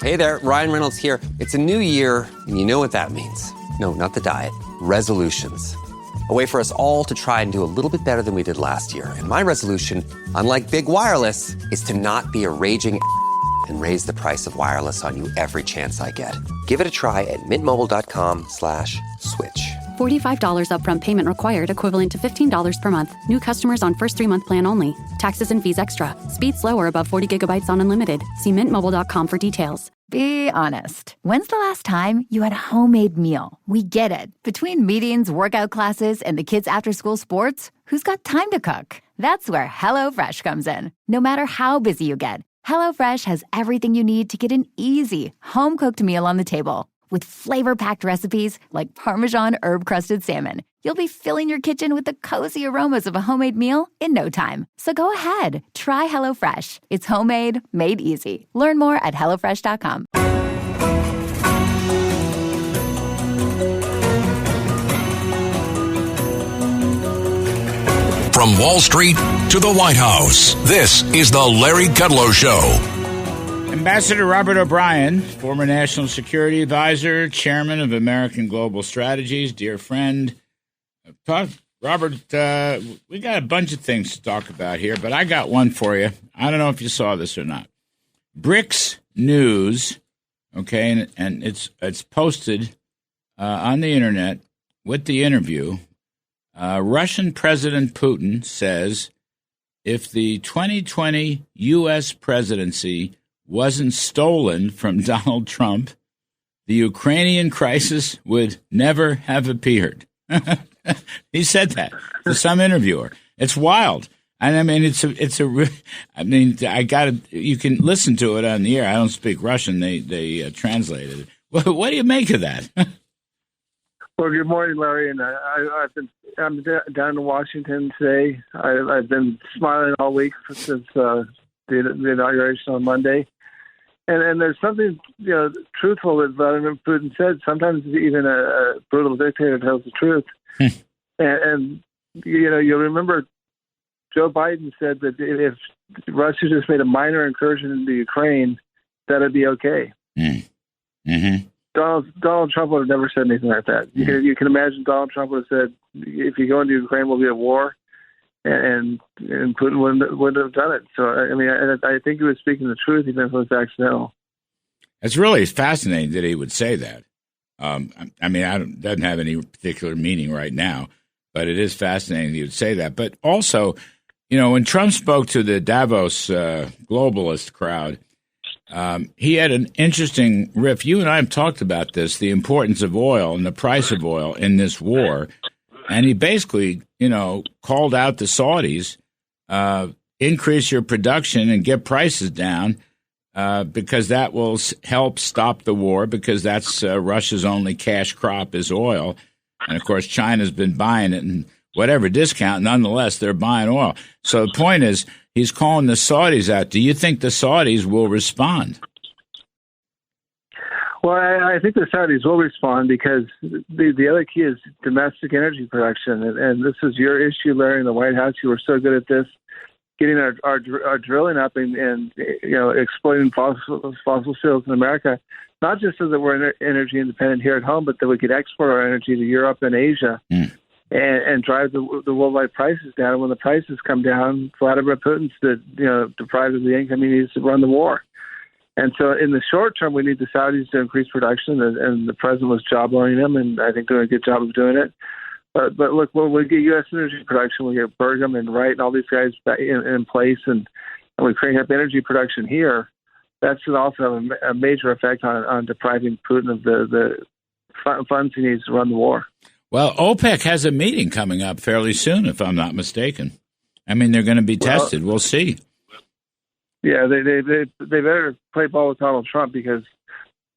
Hey there, Ryan Reynolds here. It's a new year, and you know what that means. No, not the diet. Resolutions. A way for us all to try and do a little bit better than we did last year. And my resolution, unlike big wireless, is to not be a raging and raise the price of wireless on you every chance I get. Give it a try at mintmobile.com/switch. $45 upfront payment required, equivalent to $15 per month. New customers on first 3-month plan only. Taxes and fees extra. Speed slower above 40 gigabytes on unlimited. See mintmobile.com for details. Be honest. When's the last time you had a homemade meal? We get it. Between meetings, workout classes, and the kids' after-school sports, who's got time to cook? That's where HelloFresh comes in. No matter how busy you get, HelloFresh has everything you need to get an easy, home-cooked meal on the table. With flavor-packed recipes like Parmesan herb-crusted salmon, you'll be filling your kitchen with the cozy aromas of a homemade meal in no time. So go ahead, try HelloFresh. It's homemade, made easy. Learn more at HelloFresh.com. From Wall Street to the White House, this is the Larry Kudlow Show. Ambassador Robert O'Brien, former National Security Advisor, Chairman of American Global Strategies, dear friend. Robert, we got a bunch of things to talk about here, but I got one for you. I don't know if you saw this or not. BRICS News, okay, and it's posted on the internet with the interview. Russian President Putin says if the 2020 U.S. presidency wasn't stolen from Donald Trump, the Ukrainian crisis would never have appeared. He said that to some interviewer. It's wild. And I mean, you can listen to it on the air. I don't speak Russian. They translated it. What do you make of that? Well, good morning, Larry. And I'm down in Washington today. I've been smiling all week since the inauguration on Monday. And there's something, truthful that Vladimir Putin said. Sometimes even a brutal dictator tells the truth. and you'll remember Joe Biden said that if Russia just made a minor incursion into Ukraine, that'd be okay. Mm-hmm. Donald Trump would have never said anything like that. You can imagine Donald Trump would have said, if you go into Ukraine, we'll be at war. And Putin wouldn't have done it. So, I mean, I think he was speaking the truth, even if it was accidental. It's really fascinating that he would say that. I mean, it doesn't have any particular meaning right now, but it is fascinating that he would say that. But also, when Trump spoke to the Davos globalist crowd, he had an interesting riff. You and I have talked about this, the importance of oil and the price of oil in this war. And he basically, called out the Saudis, increase your production and get prices down because that will help stop the war because that's Russia's only cash crop is oil. And, of course, China's been buying it and whatever discount. Nonetheless, they're buying oil. So the point is he's calling the Saudis out. Do you think the Saudis will respond? Well, I think the Saudis will respond because the other key is domestic energy production. And this is your issue, Larry, in the White House. You were so good at this, getting our drilling up and exploiting fossil fuels in America, not just so that we're energy independent here at home, but that we could export our energy to Europe and Asia and drive the worldwide prices down. And when the prices come down, Vladimir Putin's deprived of the income he needs to run the war. And so in the short term, we need the Saudis to increase production, and the president was job-loaning them, and I think doing a good job of doing it. But look, when we get U.S. energy production, we get Burgum and Wright and all these guys in place, and we crank up energy production here, that should also have a major effect on depriving Putin of the funds he needs to run the war. Well, OPEC has a meeting coming up fairly soon, if I'm not mistaken. I mean, they're going to be tested. We'll see. Yeah, they better play ball with Donald Trump because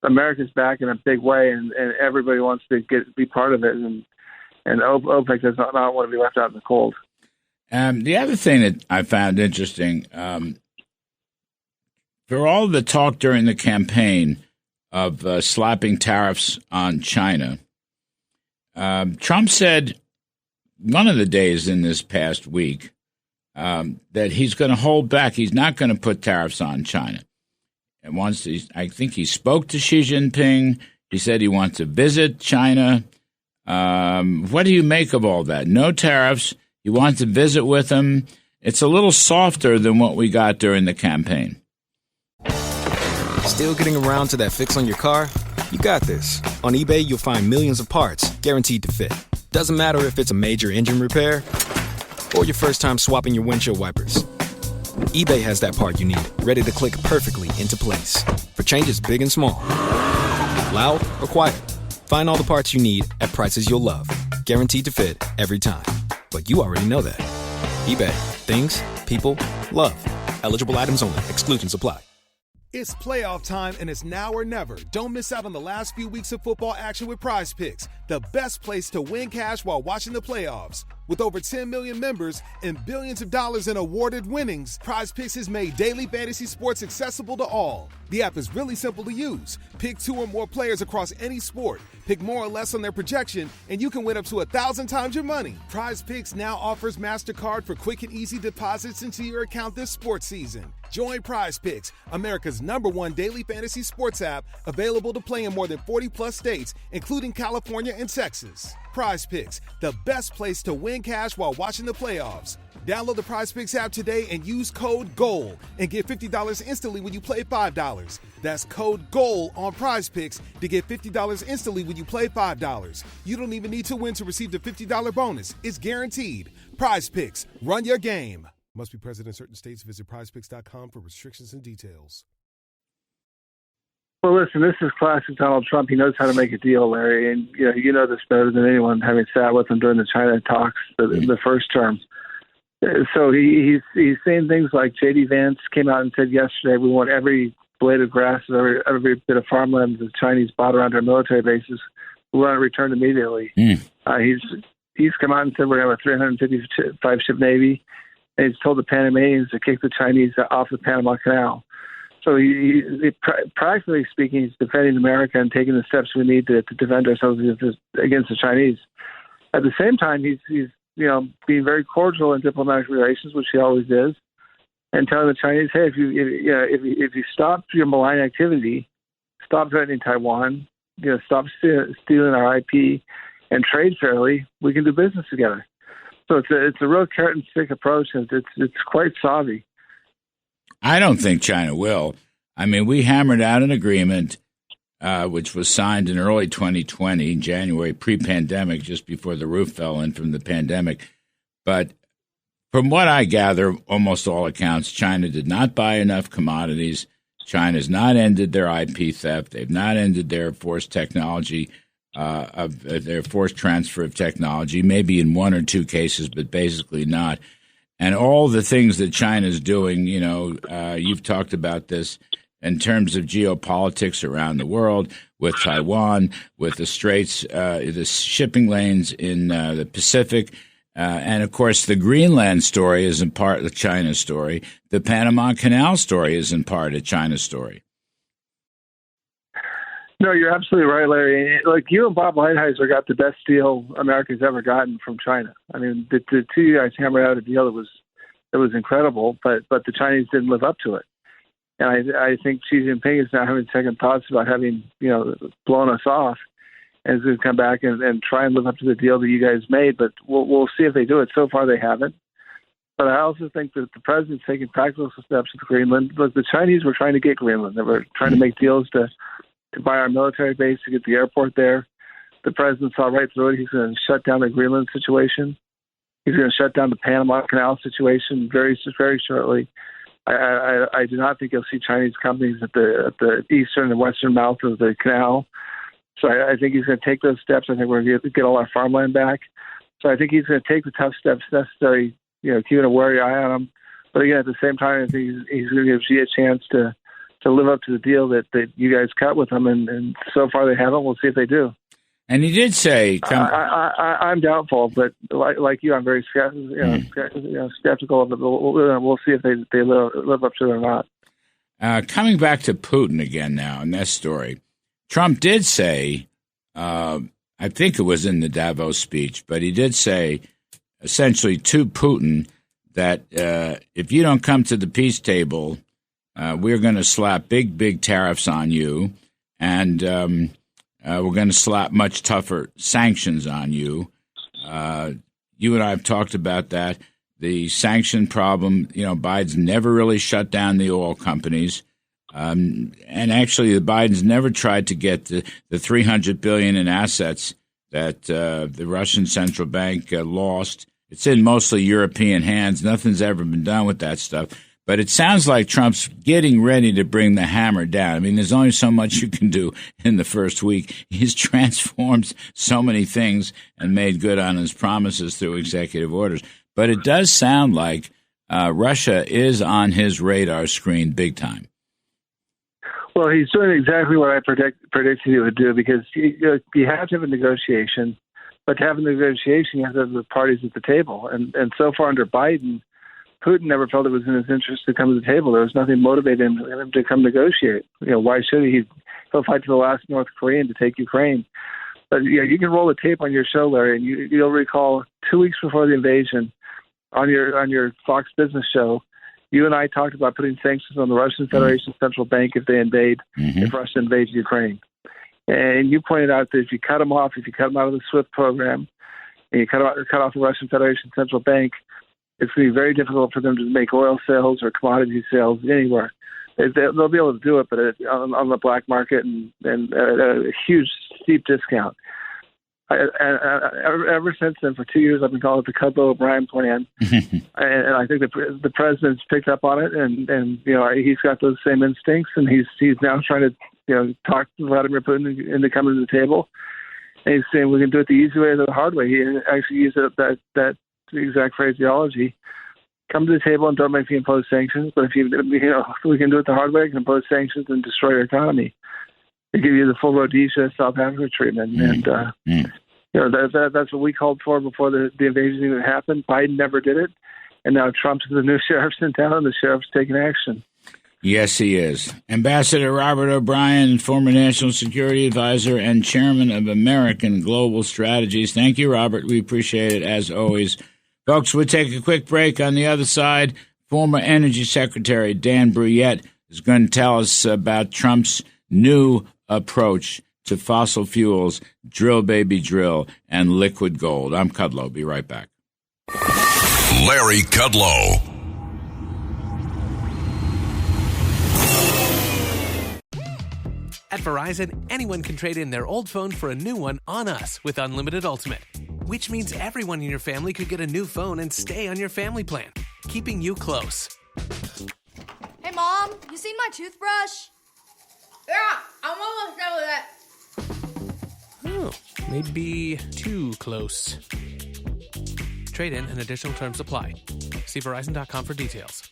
America's back in a big way, and everybody wants to be part of it, and OPEC does not want to be left out in the cold. The other thing that I found interesting, for all the talk during the campaign of slapping tariffs on China, Trump said one of the days in this past week that he's going to hold back. He's not going to put tariffs on China. I think he spoke to Xi Jinping. He said he wants to visit China. What do you make of all that? No tariffs. You want to visit with him. It's a little softer than what we got during the campaign. Still getting around to that fix on your car? You got this. On eBay, you'll find millions of parts guaranteed to fit. Doesn't matter if it's a major engine repair or your first time swapping your windshield wipers. eBay has that part you need, ready to click perfectly into place for changes big and small. Loud or quiet, find all the parts you need at prices you'll love. Guaranteed to fit every time. But you already know that. eBay. Things, people, love. Eligible items only. Exclusions apply. It's playoff time, and it's now or never. Don't miss out on the last few weeks of football action with Prize Picks, the best place to win cash while watching the playoffs. With over 10 million members and billions of dollars in awarded winnings, Prize Picks has made daily fantasy sports accessible to all. The app is really simple to use. Pick 2 or more players across any sport. Pick more or less on their projection, and you can win up to 1,000 times your money. Prize Picks now offers MasterCard for quick and easy deposits into your account this sports season. Join Prize Picks, America's #1 daily fantasy sports app, available to play in more than 40-plus states, including California and Texas. Prize Picks, the best place to win cash while watching the playoffs. Download the Prize Picks app today and use code GOAL and get $50 instantly when you play $5. That's code GOAL on Prize Picks to get $50 instantly when you play $5. You don't even need to win to receive the $50 bonus. It's guaranteed. Prize Picks, run your game. Must be present in certain states. Visit prizepicks.com for restrictions and details. Well, listen, this is classic Donald Trump. He knows how to make a deal, Larry, and you know this better than anyone, having sat with him during the China talks, the first term. So he's saying things like J.D. Vance came out and said yesterday, we want every blade of grass, every bit of farmland the Chinese bought around our military bases, we want to return immediately. He's come out and said we're going to have a 355-ship Navy, and he's told the Panamanians to kick the Chinese off the Panama Canal. So he practically speaking, he's defending America and taking the steps we need to defend ourselves against the Chinese. At the same time, he's being very cordial in diplomatic relations, which he always is, and telling the Chinese, hey, if you stop your malign activity, stop threatening Taiwan, stop stealing our IP, and trade fairly, we can do business together. So it's a real carrot and stick approach, and it's quite savvy. I don't think China will. I mean, we hammered out an agreement which was signed in early 2020, in January, pre-pandemic, just before the roof fell in from the pandemic. But from what I gather, almost all accounts, China did not buy enough commodities. China's not ended their IP theft. They've not ended their forced technology, their forced transfer of technology, maybe in 1 or 2 cases, but basically not. And all the things that China's doing, you've talked about this in terms of geopolitics around the world, with Taiwan, with the straits, the shipping lanes in the Pacific. And, of course, the Greenland story is in part the China story. The Panama Canal story is in part a China story. No, you're absolutely right, Larry. Like, you and Bob Lighthizer got the best deal America's ever gotten from China. I mean, the two of you guys hammered out a deal that was incredible, but the Chinese didn't live up to it. And I think Xi Jinping is now having second thoughts about having, blown us off, and is going to come back and try and live up to the deal that you guys made. But we'll see if they do it. So far, they haven't. But I also think that the president's taking practical steps with Greenland. Look, the Chinese were trying to get Greenland. They were trying to make deals to buy our military base, to get the airport there. The president saw right through it. He's going to shut down the Greenland situation. He's going to shut down the Panama Canal situation very, very shortly. I do not think you'll see Chinese companies at the eastern and western mouth of the canal. So I think he's going to take those steps. I think we're going to get all our farmland back. So I think he's going to take the tough steps necessary, keeping a wary eye on him. But again, at the same time, I think he's going to give Xi a chance to live up to the deal that you guys cut with them, and so far they haven't. We'll see if they do. And he did say, I'm doubtful, but like you, I'm very skeptical of it. We'll see if they live up to it or not. Coming back to Putin again now in this story, Trump did say, I think it was in the Davos speech, but he did say essentially to Putin that if you don't come to the peace table, we're going to slap big tariffs on you, and we're going to slap much tougher sanctions on you. You and I have talked about that. The sanction problem, Biden's never really shut down the oil companies. And actually, the Bidens never tried to get the $300 billion in assets that the Russian central bank lost. It's in mostly European hands. Nothing's ever been done with that stuff. But it sounds like Trump's getting ready to bring the hammer down. I mean, there's only so much you can do in the first week. He's transformed so many things and made good on his promises through executive orders. But it does sound like Russia is on his radar screen big time. Well, he's doing exactly what I predicted he would do, because you have to have a negotiation. But to have a negotiation, you have to have the parties at the table. And so far under Biden, Putin never felt it was in his interest to come to the table. There was nothing motivating him to come negotiate. Why should he? He'll fight to the last North Korean to take Ukraine. But you can roll the tape on your show, Larry, and you'll recall 2 weeks before the invasion on your Fox Business show, you and I talked about putting sanctions on the Russian Federation Central Bank if they invade, if Russia invades Ukraine. And you pointed out that if you cut them out of the SWIFT program, and you cut off the Russian Federation Central Bank, it's going to be very difficult for them to make oil sales or commodity sales anywhere. They'll be able to do it, but on the black market and at a huge, steep discount. Ever since then, for 2 years, I've been calling it the Kudlow O'Brien plan, and I think the president's picked up on it, and he's got those same instincts, and he's now trying to talk Vladimir Putin into coming to the table, and he's saying we can do it the easy way or the hard way. He actually used that exact phraseology. Come to the table and don't make me impose sanctions, but if we can do it the hard way, I can impose sanctions and destroy your economy. They give you the full Rhodesia, South Africa treatment, and that's what we called for before the invasion even happened. Biden never did it, and now Trump's the new sheriff's in town, and the sheriff's taking action. Yes, he is. Ambassador Robert O'Brien, former National Security Advisor and Chairman of American Global Strategies. Thank you, Robert. We appreciate it, as always. Folks, we'll take a quick break. On the other side, former Energy Secretary Dan Brouillette is going to tell us about Trump's new approach to fossil fuels, drill, baby, drill, and liquid gold. I'm Kudlow. Be right back. Larry Kudlow. At Verizon, anyone can trade in their old phone for a new one on us with Unlimited Ultimate, which means everyone in your family could get a new phone and stay on your family plan, keeping you close. Hey, Mom, you seen my toothbrush? Yeah, I'm almost done with it. Oh, maybe too close. Trade in and additional terms apply. See Verizon.com for details.